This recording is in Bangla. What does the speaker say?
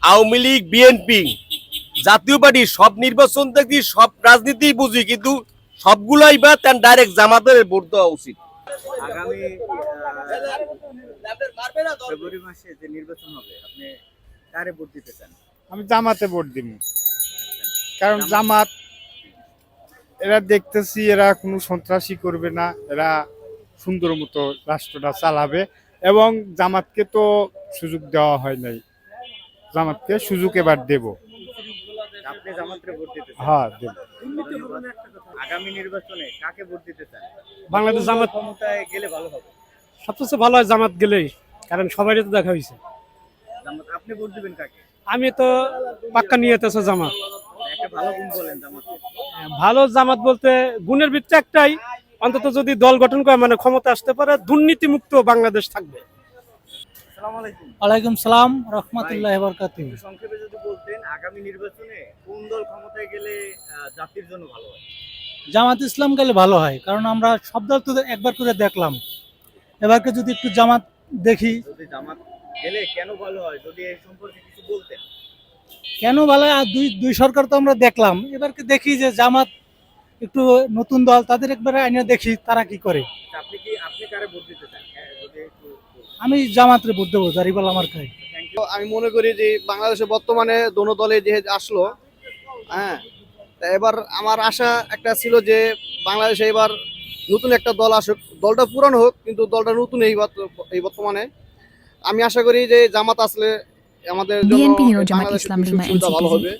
আওয়ামী লীগ, বিএনপি, জাতীয় পার্টি সব নির্বাচন দেখি, সব রাজনীতি বুঝি, কিন্তু সবগুলাই বা তার ডাইরেক্ট জামাতের ভোট দেওয়া উচিত। আগামী ফেব্রুয়ারি মাসে যে নির্বাচন হবে, আপনি কারে ভোট দিতে চান? আমি জামাতে ভোট দিব, কারণ জামাত এরা দেখতেছি এরা কোনো সন্ত্রাসী করবে না, এরা সুন্দর মতো রাষ্ট্রটা চালাবে। এবং জামাতকে তো সুযোগ দেওয়া হয় নাই, জামাতকে সুযোগ এবার দেব। আপনি জামাতরে ভোট দিতে চান? হ্যাঁ দেব। আগামী নির্বাচনে কাকে ভোট দিতে চান? বাংলাদেশ জামাত ক্ষমতায় গেলে ভালো হবে। সবচেয়ে ভালো হয় জামাত গেলেই, কারণ সবারই তো দেখা হয়েছে। জামাত, আপনি ভোট দিবেন কাকে? আমি তো পাক্কা নিয়ত আছে জামাত। একটা ভালো গুণ বলেন জামাত। ভালো জামাত বলতে গুণের ভিত্তি একটাই, অন্তত যদি দল গঠন করে মানে ক্ষমতা আসতে পারে, দুর্নীতিমুক্ত বাংলাদেশ থাকবে। আসসালামু আলাইকুম। ওয়ালাইকুম সালাম রহমতুল্লাহ বরকাতুহু। একটু সংক্ষেপে যদি বলতেন, আগামী নির্বাচনে কোন দল ক্ষমতায় গেলে জাতির জন্য ভালো হয়? জামাত ইসলাম গেলে ভালো হয়, কারণ আমরা সব দল তো একবার করে দেখলাম, এবারকে যদি একটু জামাত দেখি। যদি জামাত গেলে কেন ভালো হয়, যদি এই সম্পর্কে কিছু বলতেন। কেন ভালো হয়? আর দুই দুই সরকার তো আমরা দেখলাম, এবারকে দেখি যে জামাত একটু নতুন দল, তাদের একবারে আইনে দেখি তারা কি করে। আপনি কারে ভোট দিতে চান? যদি একটু বলতেন। আমি জামাতরে ভোট দেবো, জারিবাল আমার খাই। Thank you. আমি মনে করি যে বাংলাদেশে বর্তমানে দোনো দলে যে আসলো, হ্যাঁ, তা এবার আমার আশা একটা ছিল যে বাংলাদেশে এবার নতুন একটা দল আসুক, দলটা পুরানো হোক কিন্তু দলটা নতুন এই বর্তমানে। আমি আশা করি যে জামাত আসলে আমাদের জন্য বিএনপি নিউজ জামাত বাংলাদেশের ইসলামী সুযোগ সুবিধা ভালো এনসিপি হবে।